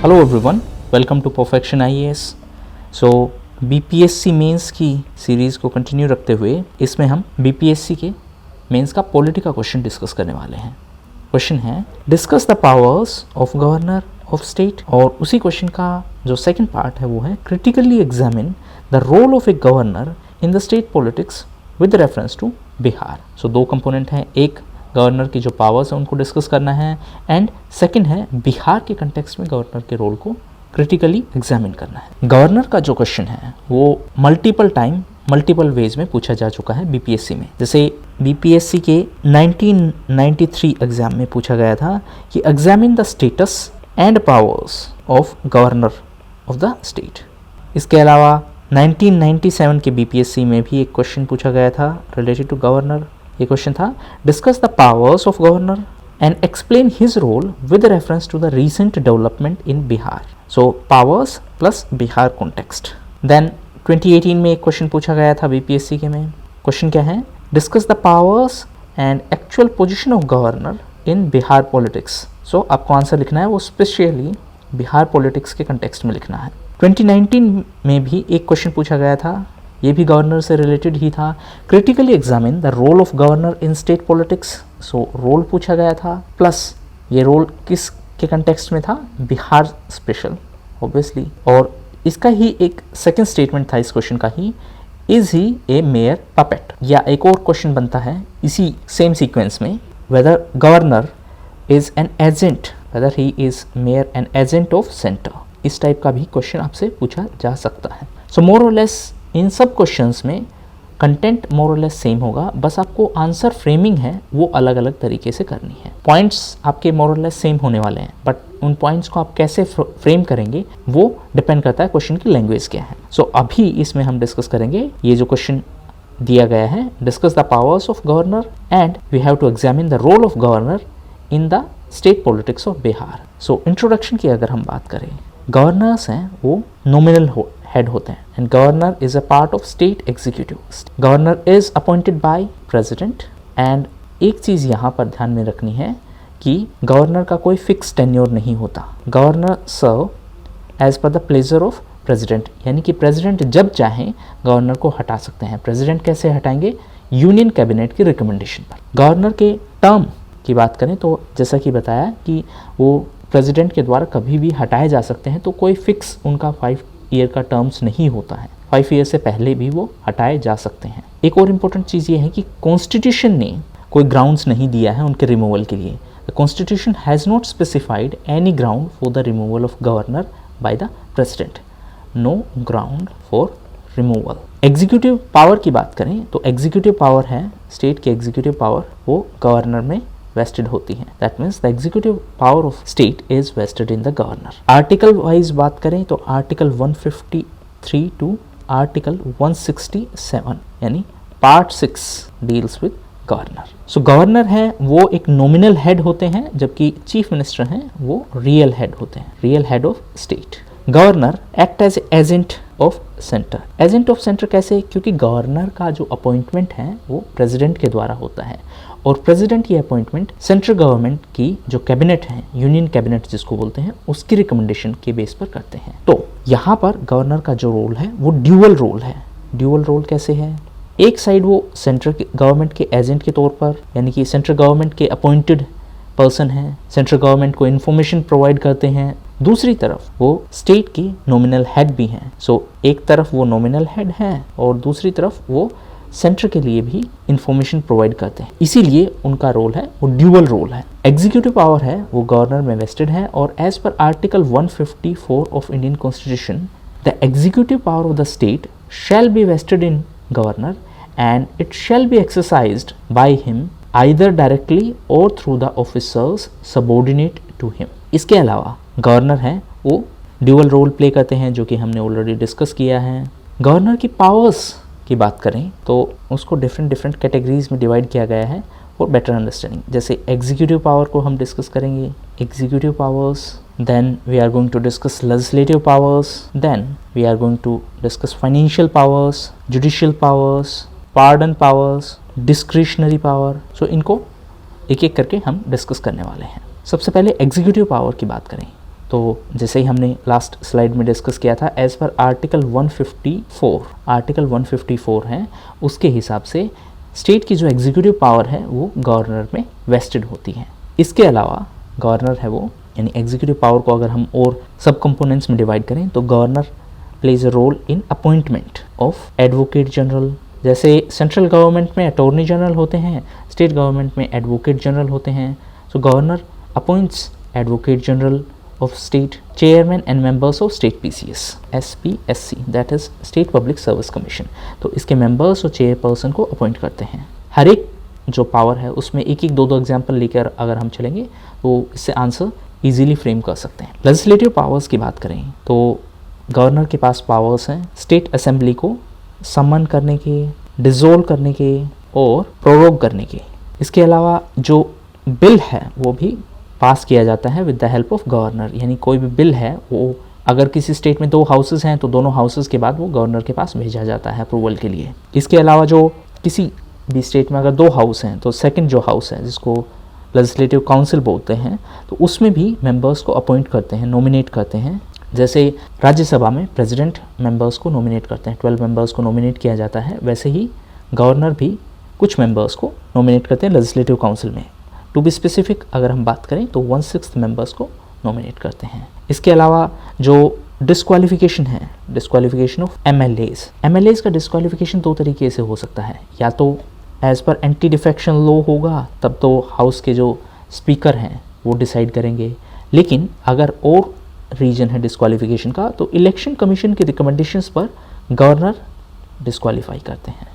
Hello everyone, welcome to perfection IAS. So BPSC mains की series को continue रखते हुए इसमें हम बीपीएससी के मेंस का पॉलिटी का क्वेश्चन डिस्कस करने वाले हैं। क्वेश्चन है discuss the powers of governor of state, और उसी क्वेश्चन का जो सेकंड पार्ट है वो है critically examine the role of a governor in the state politics with reference to Bihar. So दो कंपोनेंट हैं, एक गवर्नर की जो पावर्स हैं उनको डिस्कस करना है एंड सेकंड है बिहार के कंटेक्स्ट में गवर्नर के रोल को क्रिटिकली एग्जामिन करना है। गवर्नर का जो क्वेश्चन है वो मल्टीपल टाइम मल्टीपल वेज में पूछा जा चुका है बीपीएससी में। जैसे बीपीएससी के 1993 एग्जाम में पूछा गया था कि examine the status and powers of governor of the state. इसके अलावा 1997 के बीपीएससी में भी एक क्वेश्चन पूछा गया था रिलेटेड टू गवर्नर। ये क्वेश्चन था discuss the powers of governor and explain his role with reference to the recent development in Bihar. So powers plus Bihar context. Then 2018 में एक क्वेश्चन पूछा गया था बीपीएससी के में। क्वेश्चन क्या है discuss the powers and actual position of governor in Bihar politics. So आपको आंसर लिखना है वो स्पेशली बिहार पॉलिटिक्स के कंटेक्स्ट में लिखना है। 2019 में भी एक क्वेश्चन पूछा गया था, ये भी गवर्नर से रिलेटेड ही था, critically examine the role of governor in state politics. So role पूछा गया था प्लस ये रोल किस के कंटेक्स्ट में था, बिहार स्पेशल ऑब्वियसली। और इसका ही एक सेकंड स्टेटमेंट था इस क्वेश्चन का ही, is he a mere puppet. या एक और क्वेश्चन बनता है इसी सेम सीक्वेंस में, whether governor is an agent, whether he is mere an agent of centre. इस टाइप का भी क्वेश्चन आपसे पूछा जा सकता है। सो मोर और लेस इन सब क्वेश्चंस में कंटेंट मोर और लेस सेम होगा, बस आपको आंसर फ्रेमिंग है वो अलग अलग तरीके से करनी है। पॉइंट्स आपके मोर और लेस सेम होने वाले हैं, बट उन पॉइंट्स को आप कैसे फ्रेम करेंगे वो डिपेंड करता है क्वेश्चन की लैंग्वेज क्या है। सो अभी इसमें हम डिस्कस करेंगे ये जो क्वेश्चन दिया गया है, discuss the powers of governor and we have to examine the role of governor in the state politics of Bihar. So introduction की अगर हम बात करें, गवर्नर्स हैं वो नॉमिनल हेड होते हैं and governor is a part of state executive. Governor is appointed by president and एक चीज़ यहाँ पर ध्यान में रखनी है कि गवर्नर का कोई फिक्स टेन्योर नहीं होता। गवर्नर सर्व एज पर द प्लेजर ऑफ प्रेसिडेंट, यानी कि प्रेसिडेंट जब चाहें गवर्नर को हटा सकते हैं। प्रेसिडेंट कैसे हटाएंगे, यूनियन कैबिनेट की रिकमेंडेशन पर। गवर्नर के टर्म की बात करें तो जैसा कि बताया कि वो प्रेसिडेंट के द्वारा कभी भी हटाए जा सकते हैं, तो कोई फिक्स उनका 5 ईयर का टर्म्स नहीं होता है। 5 ईयर से पहले भी वो हटाए जा सकते हैं। एक और इम्पोर्टेंट चीज़ ये है कि कॉन्स्टिट्यूशन ने कोई ग्राउंड्स नहीं दिया है उनके रिमूवल के लिए। The constitution has not specified any ground for the removal of governor by the president, no ground for removal. Executive power की बात करें तो एग्जीक्यूटिव पावर है, स्टेट की एग्जीक्यूटिव पावर वो गवर्नर में वेस्टेड होती है। That means the executive power of state is vested in the governor. Article wise बात करें तो आर्टिकल 153 टू आर्टिकल 167 यानी part 6 deals with governor. So governor है वो एक नॉमिनल हेड होते हैं, जबकि चीफ मिनिस्टर हैं वो रियल हेड होते हैं, real head of state. Governor act as agent of centre. Agent of centre कैसे, क्योंकि गवर्नर का जो अपॉइंटमेंट है वो प्रेसिडेंट के द्वारा होता है और प्रेसिडेंट ये अपॉइंटमेंट सेंट्रल गवर्नमेंट की जो कैबिनेट है, यूनियन कैबिनेट जिसको बोलते हैं, उसकी रिकमेंडेशन के बेस पर करते हैं। तो यहाँ पर गवर्नर का जो रोल है वो ड्यूअल रोल है। ड्यूअल रोल कैसे है, एक साइड वो सेंट्रल गवर्नमेंट के एजेंट के तौर पर, यानी कि सेंट्रल गवर्नमेंट के अपॉइंटेड पर्सन हैं, सेंट्रल गवर्नमेंट को इन्फॉर्मेशन प्रोवाइड करते हैं। दूसरी तरफ वो स्टेट की नॉमिनल हेड भी हैं। सो एक तरफ वो नॉमिनल हेड हैं और दूसरी तरफ वो सेंटर के लिए भी इंफॉर्मेशन प्रोवाइड करते हैं, इसीलिए उनका रोल है वो ड्यूअल रोल है। एग्जीक्यूटिव पावर है वो गवर्नर में वेस्टेड है और as per article 154 of Indian constitution the executive power of the state shall be vested in governor and it shall be exercised by him either directly or through the officers subordinate to him. इसके अलावा governor है वो dual role play करते हैं, जो कि हमने already discuss किया है। गवर्नर की पावर्स की बात करें तो उसको डिफरेंट कैटेगरीज में डिवाइड किया गया है फॉर बेटर अंडरस्टैंडिंग। जैसे एग्जीक्यूटिव पावर को हम डिस्कस करेंगे, executive powers, then we are going to discuss legislative powers, then we are going to discuss financial powers, judicial powers, pardon powers, discretionary power. So इनको एक एक करके हम discuss करने वाले हैं। सबसे पहले एग्जीक्यूटिव पावर की बात करें तो जैसे ही हमने लास्ट स्लाइड में डिस्कस किया था, एज़ पर आर्टिकल 154 है, उसके हिसाब से स्टेट की जो एग्जीक्यूटिव पावर है वो गवर्नर में वेस्टेड होती है। इसके अलावा गवर्नर है वो, यानी एग्जीक्यूटिव पावर को अगर हम और सब कंपोनेंट्स में डिवाइड करें तो governor plays a role in appointment of advocate general. जैसे सेंट्रल गवर्नमेंट में अटॉर्नी जनरल होते हैं, स्टेट गवर्नमेंट में एडवोकेट जनरल होते हैं। So governor appoints advocate general of state, chairman and members of state PCS, SPSC, that is State Public Service Commission। तो इसके members और chairperson को अपॉइंट करते हैं। हर एक जो पावर है उसमें एक एक दो दो एग्जाम्पल लेकर अगर हम चलेंगे तो इससे आंसर इजीली फ्रेम कर सकते हैं। लेजिस्लेटिव पावर्स की बात करें तो गवर्नर के पास पावर्स हैं स्टेट असेंबली को समन करने के, डिसॉल्व करने के और प्रोरोग करने के। इसके अलावा जो बिल है वो भी पास किया जाता है with the help of governor, यानी कोई भी बिल है वो अगर किसी स्टेट में 2 हाउसेस हैं तो दोनों हाउसेस के बाद वो गवर्नर के पास भेजा जाता है अप्रूवल के लिए। इसके अलावा जो किसी भी स्टेट में अगर 2 हाउस हैं तो सेकंड जो हाउस है जिसको लेजिस्लेटिव काउंसिल बोलते हैं, तो उसमें भी मेंबर्स को अपॉइंट करते हैं, नॉमिनेट करते हैं। जैसे राज्यसभा में प्रेसिडेंट मेंबर्स को नॉमिनेट करते हैं, 12 मेंबर्स को नॉमिनेट किया जाता है, वैसे ही गवर्नर भी कुछ मेंबर्स को नॉमिनेट करते हैं लेजिस्लेटिव काउंसिल में। टू बी स्पेसिफिक अगर हम बात करें तो 1/6 मेंबर्स को नॉमिनेट करते हैं। इसके अलावा जो डिस्क्वालिफिकेशन है, डिस्क्वालिफिकेशन ऑफ एमएलएज का डिस्क्वालिफिकेशन 2 तरीके से हो सकता है। या तो as per anti defection law होगा, तब तो हाउस के जो स्पीकर हैं वो डिसाइड करेंगे। लेकिन अगर और रीजन है डिस्क्वालिफिकेशन का तो इलेक्शन कमीशन के रिकमेंडेशंस पर गवर्नर डिस्क्वालीफाई करते हैं,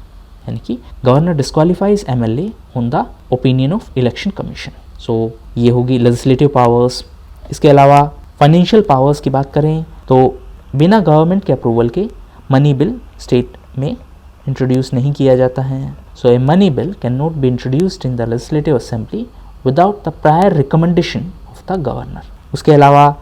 यानी कि governor disqualifies MLA on the opinion of election commission. So ये होगी लेजिस्लेटिव पावर्स। इसके अलावा फाइनेंशियल पावर्स की बात करें तो बिना गवर्नमेंट के अप्रूवल के मनी बिल स्टेट में इंट्रोड्यूस नहीं किया जाता है। So a money bill can not be introduced in the legislative assembly without the prior recommendation of the governor. उसके अलावा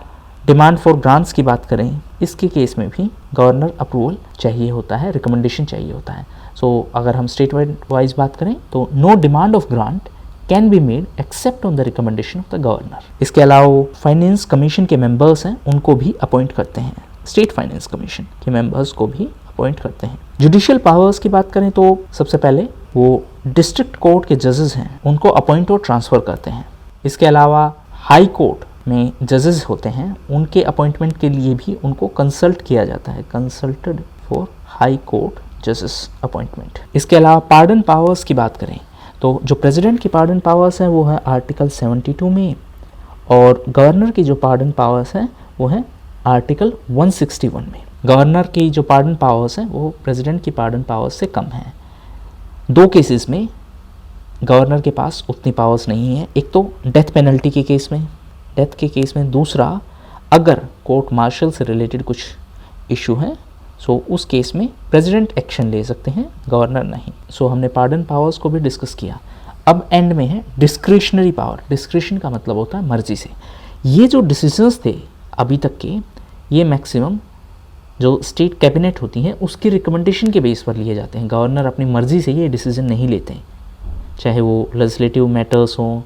डिमांड फॉर ग्रांट्स की बात करें, इसके केस में भी गवर्नर अप्रूवल चाहिए होता है, रिकमेंडेशन चाहिए होता है। सो अगर हम स्टेट वाइज बात करें तो no demand of grant can be made except on the recommendation of the governor. इसके अलावा फाइनेंस कमीशन के मेंबर्स हैं उनको भी अपॉइंट करते हैं, स्टेट फाइनेंस कमीशन के मेंबर्स को भी अपॉइंट करते हैं। जुडिशियल पावर्स की बात करें तो सबसे पहले वो डिस्ट्रिक्ट कोर्ट के जजेस हैं उनको अपॉइंट और ट्रांसफ़र करते हैं। इसके अलावा हाई कोर्ट में जजेस होते हैं, उनके अपॉइंटमेंट के लिए भी उनको कंसल्ट किया जाता है, कंसल्टेड फॉर हाई कोर्ट जजेस अपॉइंटमेंट। इसके अलावा पार्डन पावर्स की बात करें तो जो प्रेसिडेंट की पार्डन पावर्स हैं वो है आर्टिकल 72 में, और गवर्नर की जो पार्डन पावर्स हैं वो है आर्टिकल 161 में। गवर्नर की जो पार्डन पावर्स हैं वो प्रेसिडेंट की पार्डन पावर्स से कम हैं। 2 केसेस में गवर्नर के पास उतनी पावर्स नहीं है, एक तो डेथ पेनल्टी के केस में, डेथ के केस में, दूसरा अगर कोर्ट मार्शल से रिलेटेड कुछ इशू है सो उस केस में प्रेसिडेंट एक्शन ले सकते हैं, गवर्नर नहीं। सो हमने पार्डन पावर्स को भी डिस्कस किया। अब एंड में है डिस्क्रिशनरी पावर। डिस्क्रिशन का मतलब होता है मर्जी से। ये जो डिसीजंस थे अभी तक के, ये मैक्सिमम जो स्टेट कैबिनेट होती हैं उसकी रिकमेंडेशन के बेस पर लिए जाते हैं। गवर्नर अपनी मर्जी से ये डिसीजन नहीं लेते हैं, चाहे वो लेजिस्लेटिव मैटर्स हों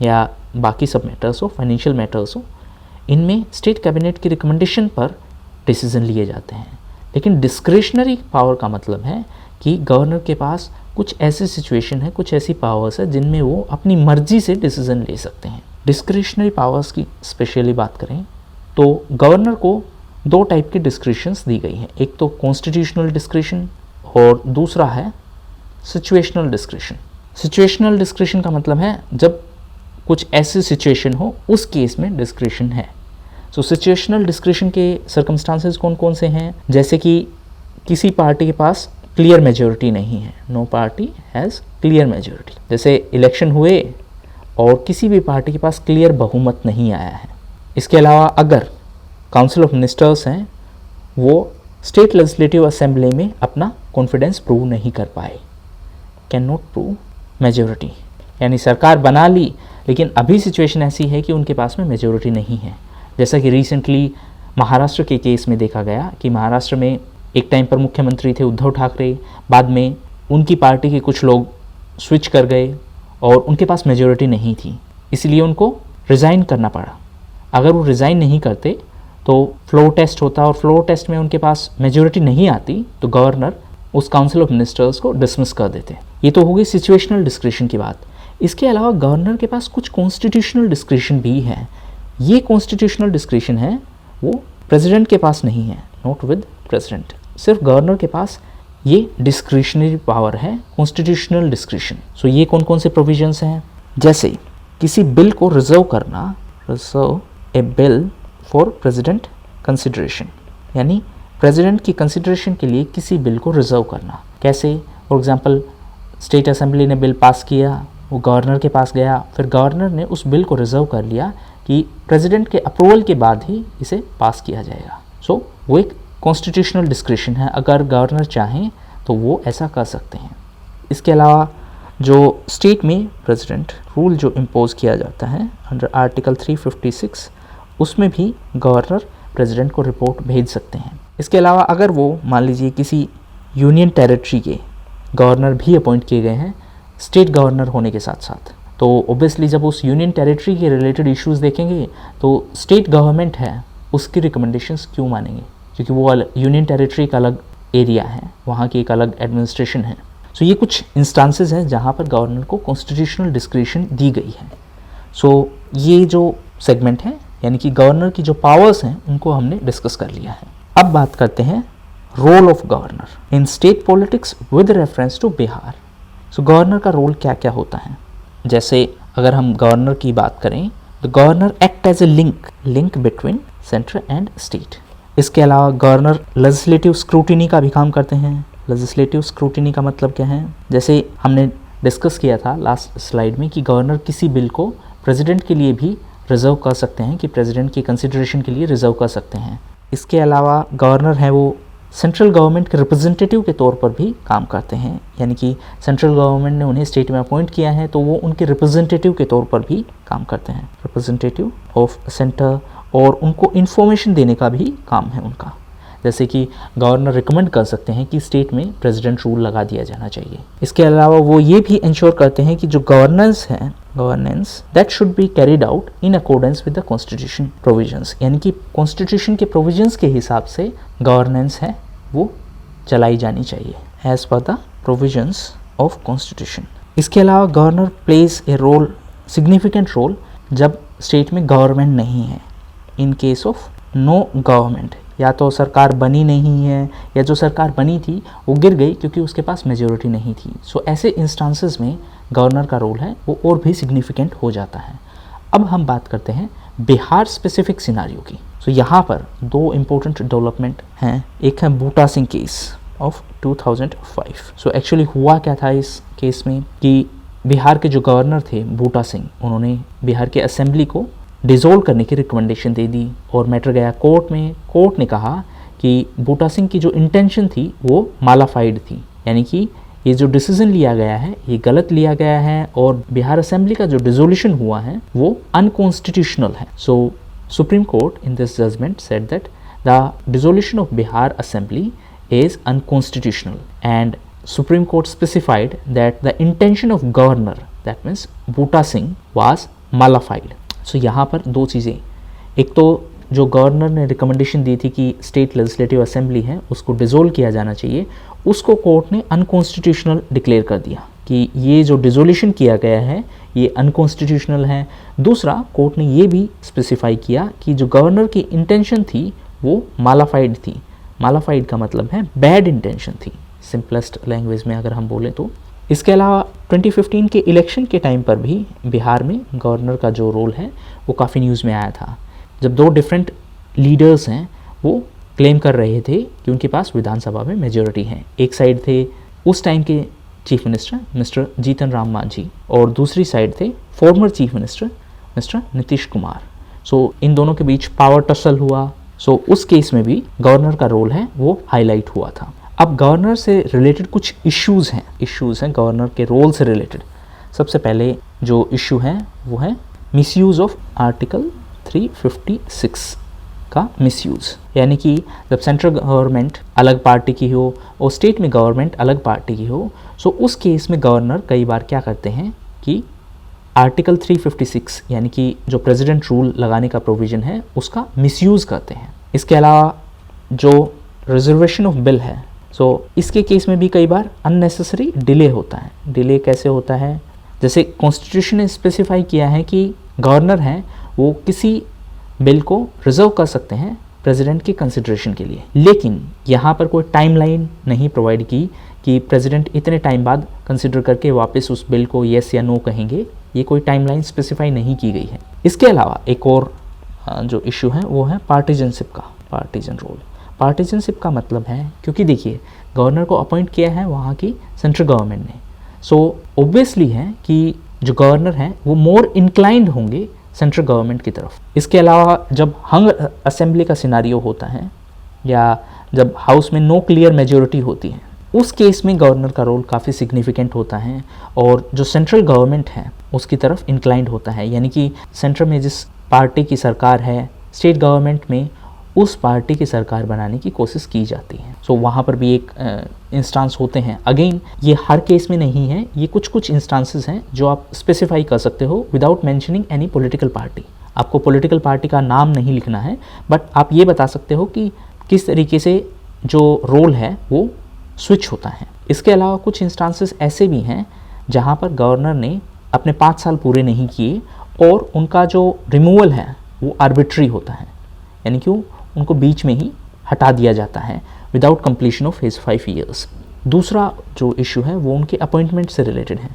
या बाकी सब मैटर्स हो, फाइनेंशियल मैटर्स हो, इनमें स्टेट कैबिनेट की रिकमेंडेशन पर डिसीजन लिए जाते हैं। लेकिन डिस्क्रिशनरी पावर का मतलब है कि गवर्नर के पास कुछ ऐसी सिचुएशन है, कुछ ऐसी पावर्स है जिनमें वो अपनी मर्जी से डिसीजन ले सकते हैं। डिस्क्रिशनरी पावर्स की स्पेशली बात करें तो गवर्नर को 2 टाइप की डिस्क्रिशंस दी गई हैं, एक तो कॉन्स्टिट्यूशनल डिस्क्रिशन और दूसरा है सिचुएशनल डिस्क्रिशन। सिचुएशनल डिस्क्रिशन का मतलब है जब कुछ ऐसी सिचुएशन हो उस केस में डिस्क्रिशन है। सो सिचुएशनल डिस्क्रिशन के सर्कमस्टांसेस कौन कौन से हैं, जैसे कि किसी पार्टी के पास क्लियर मेजॉरिटी नहीं है, no party has clear majority. जैसे इलेक्शन हुए और किसी भी पार्टी के पास क्लियर बहुमत नहीं आया है। इसके अलावा अगर काउंसिल ऑफ मिनिस्टर्स हैं वो स्टेट लेजिस्लेटिव असेंबली में अपना कॉन्फिडेंस प्रूव नहीं कर पाए, कैन नॉट प्रूव मेजॉरिटी, यानी सरकार बना ली लेकिन अभी सिचुएशन ऐसी है कि उनके पास में मेजॉरिटी नहीं है। जैसा कि रिसेंटली महाराष्ट्र के केस में देखा गया कि महाराष्ट्र में एक टाइम पर मुख्यमंत्री थे उद्धव ठाकरे, बाद में उनकी पार्टी के कुछ लोग स्विच कर गए और उनके पास मेजॉरिटी नहीं थी, इसलिए उनको रिज़ाइन करना पड़ा। अगर वो रिज़ाइन नहीं करते तो फ्लोर टेस्ट होता और फ्लोर टेस्ट में उनके पास मेजोरिटी नहीं आती तो गवर्नर उस काउंसिल ऑफ मिनिस्टर्स को डिसमिस कर देते। ये तो हो गई सिचुएशनल डिस्क्रिशन की बात। इसके अलावा गवर्नर के पास कुछ कॉन्स्टिट्यूशनल डिस्क्रिशन भी है। ये कॉन्स्टिट्यूशनल डिस्क्रिशन है वो प्रेसिडेंट के पास नहीं है, नॉट विद प्रेसिडेंट। सिर्फ गवर्नर के पास ये डिस्क्रिशनरी पावर है, कॉन्स्टिट्यूशनल डिस्क्रिशन। सो ये कौन कौन से प्रोविजंस हैं? जैसे किसी बिल को रिजर्व करना, reserve A bill for president consideration, यानी प्रेसिडेंट की कंसिडरेशन के लिए किसी बिल को रिजर्व करना। कैसे? फॉर एग्जांपल स्टेट असेंबली ने बिल पास किया, वो गवर्नर के पास गया, फिर गवर्नर ने उस बिल को रिजर्व कर लिया कि प्रेसिडेंट के अप्रूवल के बाद ही इसे पास किया जाएगा। सो वो एक कॉन्स्टिट्यूशनल डिस्क्रिशन है, अगर गवर्नर चाहें तो वो ऐसा कर सकते हैं। इसके अलावा जो स्टेट में प्रेसिडेंट रूल जो इम्पोज किया जाता है अंडर आर्टिकल 356, उसमें भी गवर्नर प्रेसिडेंट को रिपोर्ट भेज सकते हैं। इसके अलावा अगर वो मान लीजिए किसी यूनियन टेरिटरी के गवर्नर भी अपॉइंट किए गए हैं स्टेट गवर्नर होने के साथ साथ, तो ओब्वियसली जब उस यूनियन टेरिटरी के रिलेटेड इश्यूज़ देखेंगे तो स्टेट गवर्नमेंट है उसकी रिकमेंडेशंस क्यों मानेंगे, क्योंकि वो यूनियन टेरिटरी का अलग एरिया है, वहाँ की एक अलग एडमिनिस्ट्रेशन है। सो ये कुछ इंस्टांसेस हैं जहाँ पर गवर्नर को कॉन्स्टिट्यूशनल डिस्क्रिशन दी गई है। सो ये जो सेगमेंट है यानी कि गवर्नर की जो पावर्स हैं उनको हमने डिस्कस कर लिया है। अब बात करते हैं role of governor in state politics with reference to Bihar. So governor का रोल क्या क्या होता है? जैसे अगर हम गवर्नर की बात करें तो governor act as a link between centre and state. इसके अलावा गवर्नर लेजिस्लेटिव स्क्रूटिनी का भी काम करते हैं। लेजिस्लेटिव स्क्रूटिनी का मतलब क्या है? जैसे हमने डिस्कस किया था लास्ट स्लाइड में कि गवर्नर किसी बिल को प्रेसिडेंट के लिए भी रिजर्व कर सकते हैं, कि प्रेसिडेंट की कंसिडरेशन के लिए रिजर्व कर सकते हैं। इसके अलावा गवर्नर हैं वो सेंट्रल गवर्नमेंट के रिप्रेजेंटेटिव के तौर पर भी काम करते हैं, यानी कि सेंट्रल गवर्नमेंट ने उन्हें स्टेट में अपॉइंट किया है तो वो उनके रिप्रेजेंटेटिव के तौर पर भी काम करते हैं, रिप्रेजेंटेटिव ऑफ सेंटर, और उनको इन्फॉर्मेशन देने का भी काम है उनका। जैसे कि गवर्नर रिकमेंड कर सकते हैं कि स्टेट में प्रेसिडेंट रूल लगा दिया जाना चाहिए। इसके अलावा वो ये भी इंश्योर करते हैं कि जो गवर्नेंस है, governance that should be carried out in accordance with the constitution provisions, यानी कि कॉन्स्टिट्यूशन के प्रोविजंस के हिसाब से गवर्नेंस है वो चलाई जानी चाहिए एज पर द प्रोविजंस ऑफ कॉन्स्टिट्यूशन। इसके अलावा governor plays a role, significant role, जब स्टेट में गवर्नमेंट नहीं है। In case of no government, या तो सरकार बनी नहीं है या जो सरकार बनी थी वो गिर गई क्योंकि उसके पास मेजोरिटी नहीं थी। सो ऐसे इंस्टांसेस में गवर्नर का रोल है वो और भी सिग्निफिकेंट हो जाता है। अब हम बात करते हैं बिहार स्पेसिफिक सिनारियो की। सो यहाँ पर दो इम्पोर्टेंट डेवलपमेंट हैं। एक है Buta Singh case of 2005। So actually हुआ क्या था इस केस में कि बिहार के जो गवर्नर थे बूटा सिंह, उन्होंने बिहार के असेंबली को डिसॉल्व करने की रिकमेंडेशन दे दी और मैटर गया कोर्ट में। कोर्ट ने कहा कि बूटा सिंह की जो इंटेंशन थी वो मालाफाइड थी, यानी कि ये जो डिसीजन लिया गया है ये गलत लिया गया है और बिहार असेंबली का जो डिसोल्यूशन हुआ है वो अनकॉन्स्टिट्यूशनल है। So supreme court in this judgment said that the dissolution of Bihar assembly is unconstitutional, and Supreme Court specified that the intention of governor, that means Buta Singh, was mollified. So यहाँ पर दो चीज़ें, एक तो जो गवर्नर ने रिकमेंडेशन दी थी कि स्टेट लेजिस्लेटिव असेंबली है उसको डिसोल्व किया जाना चाहिए, उसको कोर्ट ने अनकॉन्स्टिट्यूशनल डिक्लेयर कर दिया कि ये जो डिसोल्यूशन किया गया है ये अनकॉन्स्टिट्यूशनल है। दूसरा, कोर्ट ने ये भी स्पेसिफाई किया कि जो गवर्नर की इंटेंशन थी वो मालाफाइड थी। मालाफाइड का मतलब है बैड इंटेंशन थी, सिंपलेस्ट लैंग्वेज में अगर हम बोलें तो। इसके अलावा 2015 के इलेक्शन के टाइम पर भी बिहार में गवर्नर का जो रोल है वो काफ़ी न्यूज़ में आया था, जब दो डिफरेंट लीडर्स हैं वो क्लेम कर रहे थे कि उनके पास विधानसभा में मेजॉरिटी है। एक साइड थे उस टाइम के chief minister Mr Jitan Ram Manjhi और दूसरी साइड थे former chief minister Mr Nitish Kumar. So इन दोनों के बीच पावर टसल हुआ। सो उस केस में भी गवर्नर का रोल है वो हाईलाइट हुआ था। अब गवर्नर से रिलेटेड कुछ इश्यूज़ हैं गवर्नर के रोल से रिलेटेड। सबसे पहले जो इशू है वो है मिसयूज़ ऑफ आर्टिकल 356 का मिसयूज़, यानी कि जब सेंट्रल गवर्नमेंट अलग पार्टी की हो और स्टेट में गवर्नमेंट अलग पार्टी की हो, सो उस केस में गवर्नर कई बार क्या करते हैं कि आर्टिकल 356 यानी कि जो प्रेसिडेंट रूल लगाने का प्रोविज़न है उसका मिसयूज़ करते हैं। इसके अलावा जो रिजर्वेशन ऑफ बिल है, सो इसके केस में भी कई बार अननेसेसरी डिले होता है। डिले कैसे होता है? जैसे कॉन्स्टिट्यूशन ने स्पेसिफाई किया है कि गवर्नर हैं वो किसी बिल को रिजर्व कर सकते हैं प्रेसिडेंट की कंसिडरेशन के लिए, लेकिन यहाँ पर कोई टाइमलाइन नहीं प्रोवाइड की कि प्रेसिडेंट इतने टाइम बाद कंसिडर करके वापस उस बिल को येस या नो कहेंगे। ये कोई टाइमलाइन स्पेसिफाई नहीं की गई है। इसके अलावा एक और जो इशू है वो है पार्टीजनशिप का, पार्टीजन रोल। पार्टीजनशिप का मतलब है, क्योंकि देखिए गवर्नर को अपॉइंट किया है वहाँ की सेंट्रल गवर्नमेंट ने, सो ऑब्वियसली है कि जो गवर्नर हैं वो मोर इंक्लाइंड होंगे सेंट्रल गवर्नमेंट की तरफ। इसके अलावा जब हंग असेंबली का सिनारियो होता है या जब हाउस में नो क्लियर मेजोरिटी होती है, उस केस में गवर्नर का रोल काफ़ी सिग्निफिकेंट होता है और जो सेंट्रल गवर्नमेंट है उसकी तरफ इंक्लाइंड होता है। यानी कि सेंट्रल में जिस पार्टी की सरकार है, स्टेट गवर्नमेंट में उस पार्टी की सरकार बनाने की कोशिश की जाती है। सो वहाँ पर भी एक इंस्टांस होते हैं। अगेन ये हर केस में नहीं है, ये कुछ कुछ इंस्टांसेस हैं जो आप स्पेसिफाई कर सकते हो without mentioning any political party. आपको पॉलिटिकल पार्टी का नाम नहीं लिखना है, बट आप ये बता सकते हो कि किस तरीके से जो रोल है वो स्विच होता है। इसके अलावा कुछ इंस्टांसेस ऐसे भी हैं जहाँ पर गवर्नर ने अपने 5 साल पूरे नहीं किए और उनका जो रिमूवल है वो आर्बिट्री होता है, यानी कि उनको बीच में ही हटा दिया जाता है without completion of his 5 years. दूसरा जो इशू है वो उनके अपॉइंटमेंट से रिलेटेड है।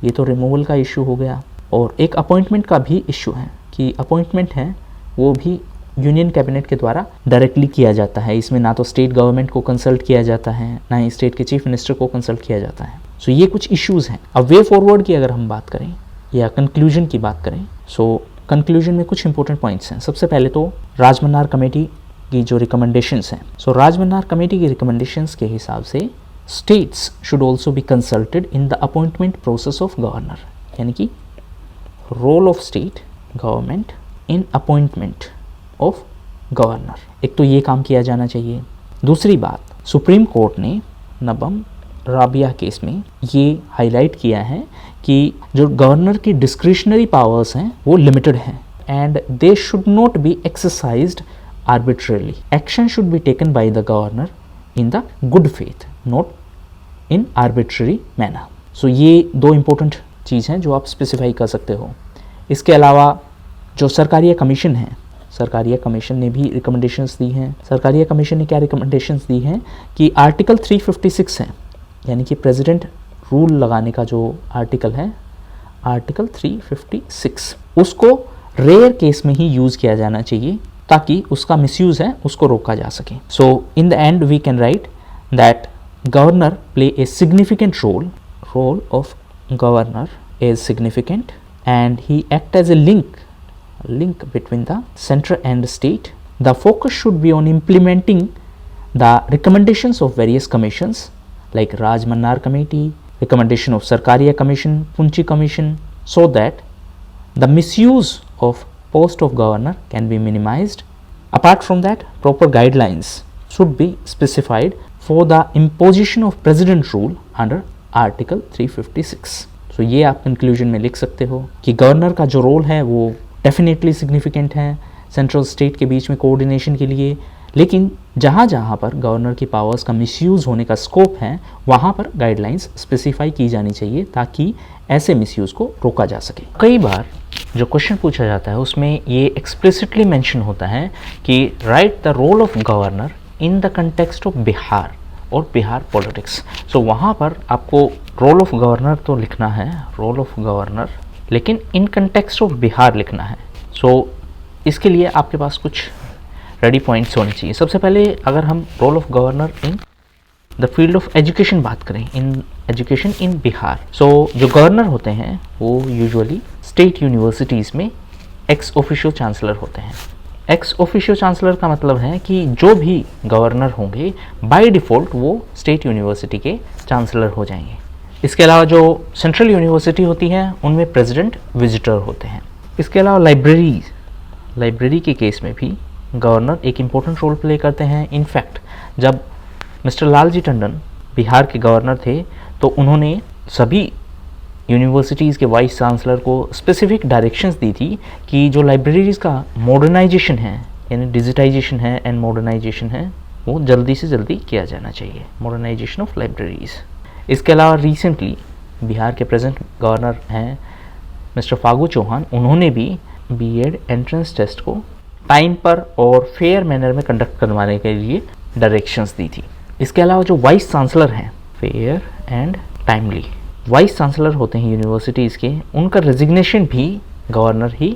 ये तो रिमूवल का इशू हो गया, और एक अपॉइंटमेंट का भी इशू है कि अपॉइंटमेंट है वो भी यूनियन कैबिनेट के द्वारा डायरेक्टली किया जाता है। इसमें ना तो स्टेट गवर्नमेंट को कंसल्ट किया जाता है, ना ही स्टेट के चीफ मिनिस्टर को कंसल्ट किया जाता है। सो ये कुछ इश्यूज़ हैं। अब वे फॉरवर्ड की अगर हम बात करें या कंक्लूजन की बात करें, सो कंक्लूजन में कुछ इंपॉर्टेंट पॉइंट्स हैं। सबसे पहले तो राजमन्नार कमेटी की जो रिकमेंडेशंस हैं, सो राजमन्नार कमेटी की रिकमेंडेशंस के हिसाब से states should also be consulted in the appointment process of governor, यानी कि role of state government in appointment of governor. एक तो ये काम किया जाना चाहिए। दूसरी बात, सुप्रीम कोर्ट ने नबम राबिया केस में ये हाईलाइट किया है कि जो गवर्नर की डिस्क्रिशनरी पावर्स हैं वो लिमिटेड हैं and they should not be exercised arbitrarily. Action should be taken by the governor in the good faith, not in arbitrary manner. So ये दो इम्पोर्टेंट चीज़ हैं जो आप स्पेसिफाई कर सकते हो। इसके अलावा जो सरकारिया कमीशन है, सरकारिया कमीशन ने भी रिकमेंडेशंस दी हैं। सरकारिया कमीशन ने क्या रिकमेंडेशंस दी हैं कि आर्टिकल 356 है, यानी कि प्रेसिडेंट रूल लगाने का जो आर्टिकल है, आर्टिकल 356, उसको रेयर केस में ही यूज़ किया जाना चाहिए ताकि उसका मिसयूज़ है उसको रोका जा सके। So in the end we can write that governor play a significant role of governor is significant and he act as a link between the center and state. The focus should be on implementing the recommendations of various commissions like Rajmannar Committee, recommendation of Sarkaria Commission, Punchi Commission, so that the misuse of post of governor can be minimized. Apart from that, proper guidelines should be specified for the imposition of president rule under Article 356. So ये आप conclusion में लिख सकते हो कि governor का जो role है वो डेफिनेटली सिग्निफिकेंट है सेंट्रल स्टेट के बीच में कोऑर्डिनेशन के लिए, लेकिन जहाँ जहाँ पर गवर्नर की पावर्स का मिसयूज़ होने का स्कोप है वहाँ पर गाइडलाइंस स्पेसिफाई की जानी चाहिए ताकि ऐसे मिसयूज़ को रोका जा सके। कई बार जो क्वेश्चन पूछा जाता है उसमें ये एक्सप्लिसिटली मेंशन होता है कि right the role of governor in the context of Bihar और बिहार पॉलिटिक्स। सो वहाँ पर आपको रोल ऑफ गवर्नर तो लिखना है, रोल ऑफ गवर्नर, लेकिन इन कंटेक्स्ट ऑफ बिहार लिखना है। सो इसके लिए आपके पास कुछ रेडी पॉइंट्स होने चाहिए। सबसे पहले अगर हम role of governor in the field of education बात करें, इन एजुकेशन इन बिहार, सो जो गवर्नर होते हैं वो यूजुअली स्टेट यूनिवर्सिटीज़ में एक्स ऑफिशियो चांसलर होते हैं। एक्स ऑफिशियो चांसलर का मतलब है कि जो भी गवर्नर होंगे बाय डिफ़ॉल्ट वो स्टेट यूनिवर्सिटी के चांसलर हो जाएंगे। इसके अलावा जो सेंट्रल यूनिवर्सिटी होती है उनमें प्रेसिडेंट विजिटर होते हैं। इसके अलावा लाइब्रेरी के केस में भी गवर्नर एक इम्पोर्टेंट रोल प्ले करते हैं। इनफैक्ट जब मिस्टर लालजी टंडन बिहार के गवर्नर थे तो उन्होंने सभी यूनिवर्सिटीज़ के वाइस चांसलर को स्पेसिफिक डायरेक्शंस दी थी कि जो लाइब्रेरीज़ का मॉडर्नाइजेशन है, यानी डिजिटाइजेशन है एंड मॉडर्नाइजेशन है, वो जल्दी से जल्दी किया जाना चाहिए, मॉडर्नाइजेशन ऑफ लाइब्रेरीज़। इसके अलावा रिसेंटली बिहार के प्रेजेंट गवर्नर हैं मिस्टर फागू चौहान, उन्होंने भी बीएड एंट्रेंस टेस्ट को टाइम पर और फेयर मैनर में कंडक्ट करवाने के लिए डायरेक्शंस दी थी। इसके अलावा जो वाइस चांसलर हैं, fair and timely vice chancellor होते हैं यूनिवर्सिटीज़ के, उनका रेजिग्नेशन भी गवर्नर ही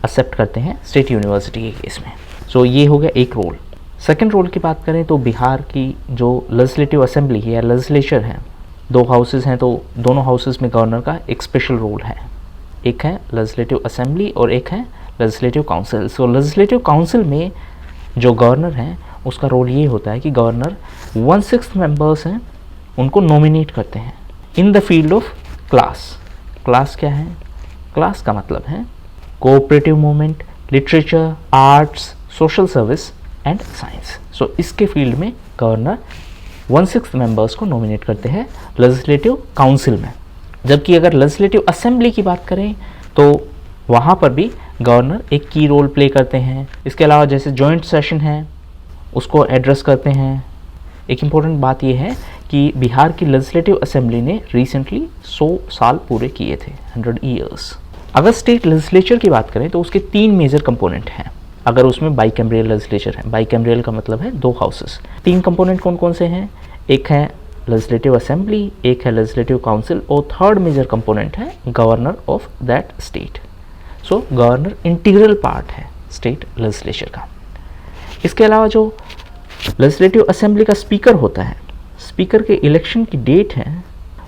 एक्सेप्ट करते हैं स्टेट यूनिवर्सिटी के केस में। सो ये हो गया एक रोल। सेकंड रोल की बात करें तो बिहार की जो लेजिस्लेटिव असेंबली है या लेजिस्लेचर है, 2 हाउसेस हैं, तो दोनों हाउसेस में गवर्नर का एक स्पेशल रोल है। एक है लेजिस्लेटिव असेंबली और एक है लेजिस्लेटिव काउंसिल। सो लेजिस्लेटिव काउंसिल में जो गवर्नर हैं उसका रोल ये होता है कि गवर्नर 1/6 मेंबर्स हैं उनको नॉमिनेट करते हैं in the field of class. Class क्या है? क्लास का मतलब है cooperative movement, literature, arts, social service and science. So इसके फील्ड में गवर्नर 1/6 मेंबर्स को नॉमिनेट करते हैं लेजिस्लेटिव काउंसिल में। जबकि अगर लेजिस्लेटिव असेंबली की बात करें तो वहाँ पर भी गवर्नर एक की रोल प्ले करते हैं। इसके अलावा जैसे जॉइंट सेशन है उसको एड्रेस करते हैं। एक इम्पॉर्टेंट बात यह है कि बिहार की लेजिस्लेटिव असेंबली ने रिसेंटली 100 साल पूरे किए थे, 100 ईयर्स। अगर स्टेट लेजिस्लेचर की बात करें तो उसके 3 मेजर कंपोनेंट हैं। अगर उसमें बाइकैमरियल लेजिस्लेचर है, बाइकैमरियल का मतलब है 2 हाउसेस। 3 कंपोनेंट कौन कौन से हैं? एक है लेजिस्लेटिव असेंबली, एक है लेजिस्लेटिव काउंसिल और थर्ड मेजर कंपोनेंट है governor of that state. So governor integral part है स्टेट लेजिस्लेचर का। इसके अलावा जो लेजिस्लेटिव असेंबली का स्पीकर होता है, स्पीकर के इलेक्शन की डेट है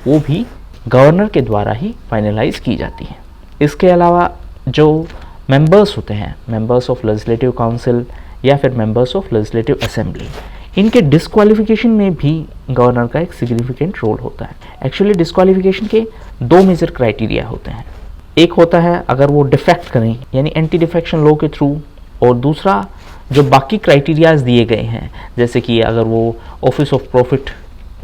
वो भी गवर्नर के द्वारा ही फाइनलाइज की जाती है। इसके अलावा जो मेंबर्स होते हैं, मेंबर्स ऑफ लेजिस्लेटिव काउंसिल या फिर मेंबर्स ऑफ लेजिस्लेटिव असेंबली, इनके डिस्क्वालिफिकेशन में भी गवर्नर का एक सिग्निफिकेंट रोल होता है। एक्चुअली डिस्क्वालिफिकेशन के 2 मेजर क्राइटेरिया होते हैं। एक होता है अगर वो डिफेक्ट करें यानी एंटी डिफेक्शन लॉ के थ्रू, और दूसरा जो बाकी क्राइटेरियाज दिए गए हैं जैसे कि अगर वो ऑफिस ऑफ प्रॉफिट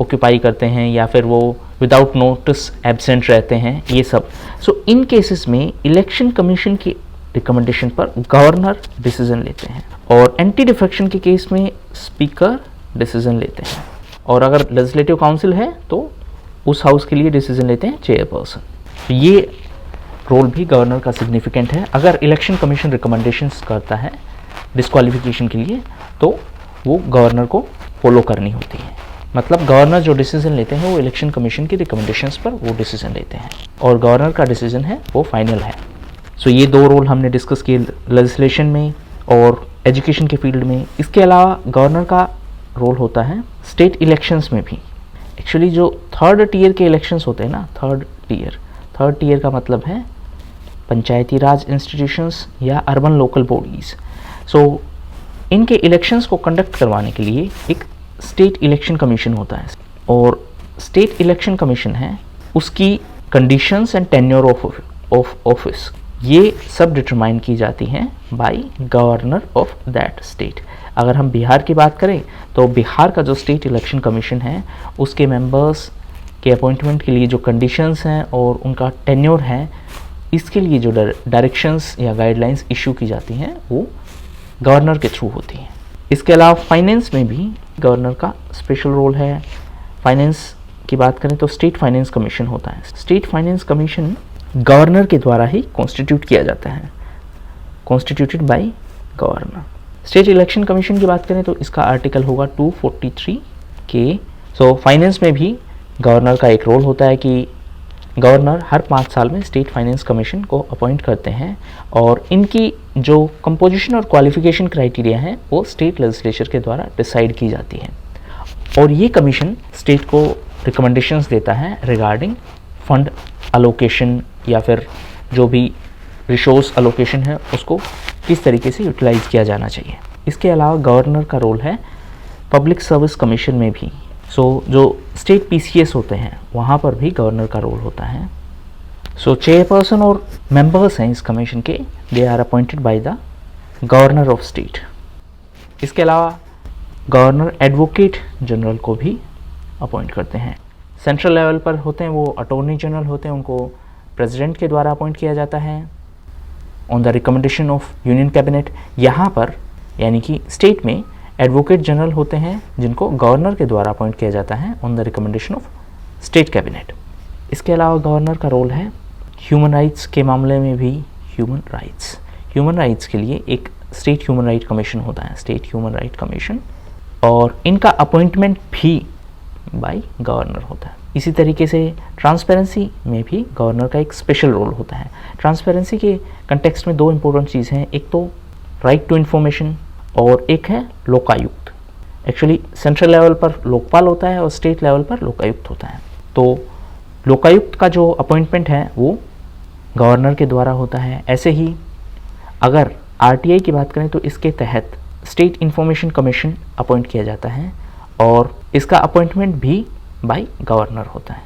ऑक्यूपाई करते हैं या फिर वो विदाउट नोटिस एब्सेंट रहते हैं, ये सब। सो इन केसेस में इलेक्शन कमीशन की रिकमेंडेशन पर गवर्नर डिसीजन लेते हैं और एंटी डिफेक्शन के केस में स्पीकर डिसीजन लेते हैं, और अगर लेजिस्लेटिव काउंसिल है तो उस हाउस के लिए डिसीजन लेते हैं चेयरपर्सन। तो ये रोल भी गवर्नर का सिग्निफिकेंट है। अगर इलेक्शन कमीशन रिकमेंडेशंस करता है डिस्क्वालिफिकेशन के लिए तो वो गवर्नर को फॉलो करनी होती है। मतलब गवर्नर जो डिसीजन लेते हैं वो इलेक्शन कमीशन की रिकमेंडेशंस पर वो डिसीजन लेते हैं और गवर्नर का डिसीजन है वो फाइनल है। सो ये 2 रोल हमने डिस्कस किए लेजिस्लेशन में और एजुकेशन के फील्ड में। इसके अलावा गवर्नर का रोल होता है स्टेट इलेक्शंस में भी। एक्चुअली जो 3rd टियर के इलेक्शंस होते हैं ना, 3rd टियर का मतलब है पंचायती राज इंस्टीट्यूशंस या अर्बन लोकल बॉडीज़। सो इनके इलेक्शंस को कंडक्ट करवाने के लिए एक स्टेट इलेक्शन कमीशन होता है, और स्टेट इलेक्शन कमीशन है उसकी conditions and tenure of office ये सब डिटरमाइन की जाती हैं by governor of that state. अगर हम बिहार की बात करें तो बिहार का जो स्टेट इलेक्शन कमीशन है उसके मेंबर्स के अपॉइंटमेंट के लिए जो कंडीशंस हैं और उनका टेन्योर है, इसके लिए जो डायरेक्शंस या गाइडलाइंस इशू की जाती हैं वो गवर्नर के थ्रू होती हैं। इसके अलावा फाइनेंस में भी गवर्नर का स्पेशल रोल है। फाइनेंस की बात करें तो स्टेट फाइनेंस कमीशन होता है। स्टेट फाइनेंस कमीशन गवर्नर के द्वारा ही कॉन्स्टिट्यूट किया जाता है, constituted by governor. State election commission की बात करें तो इसका आर्टिकल होगा 243 के। सो फाइनेंस में भी गवर्नर का एक रोल होता है कि गवर्नर हर 5 साल में स्टेट फाइनेंस कमीशन को अपॉइंट करते हैं और इनकी जो कंपोजिशन और क्वालिफिकेशन क्राइटेरिया है वो स्टेट लेजिस्लेचर के द्वारा डिसाइड की जाती है, और ये कमीशन स्टेट को रिकमेंडेशंस देता है रिगार्डिंग फंड अलोकेशन या फिर जो भी रिसोर्स अलोकेशन है उसको किस तरीके से यूटिलाइज किया जाना चाहिए। इसके अलावा गवर्नर का रोल है पब्लिक सर्विस कमीशन में भी। सो जो स्टेट पीसीएस होते हैं वहाँ पर भी गवर्नर का रोल होता है। सो चेयरपर्सन और मेंबर्स हैं इस कमीशन के, they are appointed by the governor of state. इसके अलावा गवर्नर एडवोकेट जनरल को भी अपॉइंट करते हैं। सेंट्रल लेवल पर होते हैं वो अटॉर्नी जनरल होते हैं, उनको प्रेसिडेंट के द्वारा अपॉइंट किया जाता है on the recommendation of union cabinet. यहाँ पर यानी कि स्टेट में एडवोकेट जनरल होते हैं जिनको गवर्नर के द्वारा अपॉइंट किया जाता है on the recommendation of state cabinet. इसके अलावा गवर्नर का रोल है ह्यूमन राइट्स के मामले में भी ह्यूमन राइट्स के लिए एक स्टेट ह्यूमन राइट कमीशन होता है, स्टेट ह्यूमन राइट कमीशन, और इनका अपॉइंटमेंट भी बाय गवर्नर होता है। इसी तरीके से ट्रांसपेरेंसी में भी गवर्नर का एक स्पेशल रोल होता है। ट्रांसपेरेंसी के कंटेक्स्ट में दो इंपॉर्टेंट चीज़ हैं, एक तो राइट टू इन्फॉर्मेशन और एक है लोकायुक्त। एक्चुअली सेंट्रल लेवल पर लोकपाल होता है और स्टेट लेवल पर लोकायुक्त होता है। तो लोकायुक्त का जो अपॉइंटमेंट है वो गवर्नर के द्वारा होता है। ऐसे ही अगर आरटीआई की बात करें तो इसके तहत स्टेट इंफॉर्मेशन कमीशन अपॉइंट किया जाता है और इसका अपॉइंटमेंट भी बाय गवर्नर होता है।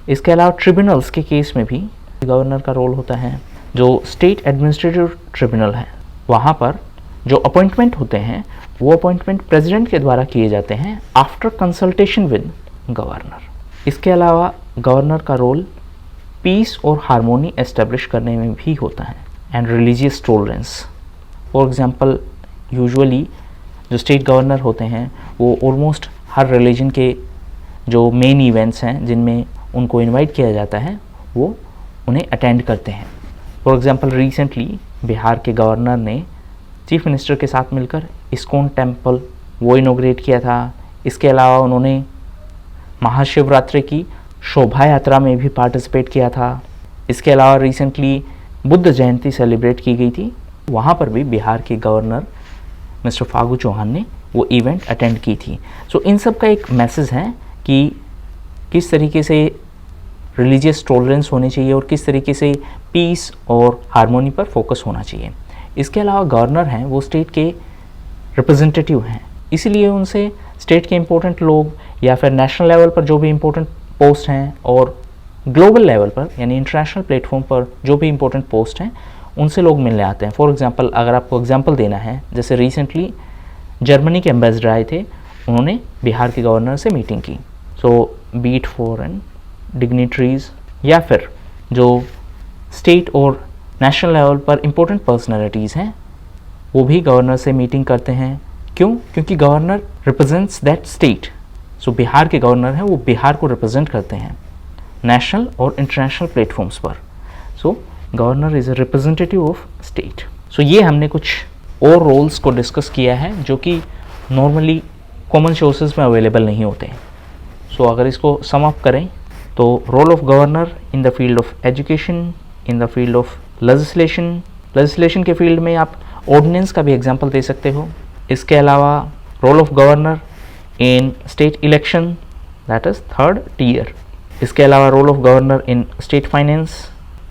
इसके अलावा ट्रिब्यूनल्स के केस में भी गवर्नर का रोल होता है। जो स्टेट एडमिनिस्ट्रेटिव ट्रिब्यूनल है वहाँ पर जो अपॉइंटमेंट होते हैं वो अपॉइंटमेंट प्रेसिडेंट के द्वारा किए जाते हैं आफ्टर कंसल्टेशन विद गवर्नर। इसके अलावा गवर्नर का रोल पीस और हारमोनी एस्टेब्लिश करने में भी होता है and religious tolerance. For example usually जो स्टेट गवर्नर होते हैं वो ऑलमोस्ट हर रिलीजन के जो मेन इवेंट्स हैं जिनमें उनको इनवाइट किया जाता है वो उन्हें अटेंड करते हैं। फॉर एग्जांपल रिसेंटली बिहार के गवर्नर ने चीफ मिनिस्टर के साथ मिलकर इस्कॉन टेम्पल वो इनॉग्रेट किया था। इसके अलावा उन्होंने महाशिवरात्रि की शोभा यात्रा में भी पार्टिसिपेट किया था। इसके अलावा रिसेंटली बुद्ध जयंती सेलिब्रेट की गई थी, वहाँ पर भी बिहार के गवर्नर मिस्टर फागू चौहान ने वो इवेंट अटेंड की थी। सो इन सब का एक मैसेज है कि किस तरीके से रिलीजियस टॉलरेंस होनी चाहिए और किस तरीके से पीस और हारमोनी पर फोकस होना चाहिए। इसके अलावा गवर्नर हैं वो स्टेट के रिप्रेजेंटेटिव हैं, इसीलिए उनसे स्टेट के इम्पोर्टेंट लोग या फिर नेशनल लेवल पर जो भी इम्पोर्टेंट पोस्ट हैं और ग्लोबल लेवल पर यानी इंटरनेशनल प्लेटफॉर्म पर जो भी इम्पोर्टेंट पोस्ट हैं उनसे लोग मिलने आते हैं। फॉर एग्जांपल अगर आपको एग्जांपल देना है, जैसे रिसेंटली जर्मनी के एम्बेसडर आए थे, उन्होंने बिहार के गवर्नर से मीटिंग की। सो बीट फॉरेन डिग्निटरीज या फिर जो स्टेट और नेशनल लेवल पर इम्पोर्टेंट पर्सनैलिटीज़ हैं वो भी गवर्नर से मीटिंग करते हैं। क्यों? क्योंकि गवर्नर रिप्रेजेंट्स दैट स्टेट। सो बिहार के गवर्नर हैं वो बिहार को रिप्रेजेंट करते हैं नेशनल और इंटरनेशनल प्लेटफॉर्म्स पर। So governor is a representative of state. So ये हमने कुछ और रोल्स को डिस्कस किया है जो कि नॉर्मली कॉमन सोर्सेज में अवेलेबल नहीं होते हैं। सो अगर इसको सम अप करें तो role of governor in the field of education, in the field of legislation के फील्ड में आप ऑर्डिनेंस का भी एग्जांपल दे सकते हो। इसके अलावा role of governor in state election that is 3rd tier। इसके अलावा role of governor in state finance,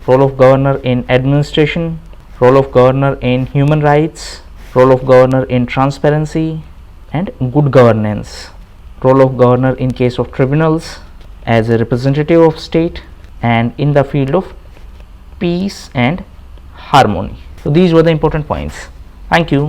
role of governor in administration, role of governor in human rights, role of governor in transparency and good governance, role of governor in case of tribunals as a representative of state and in the field of peace and harmony. So these were the important points. Thank you.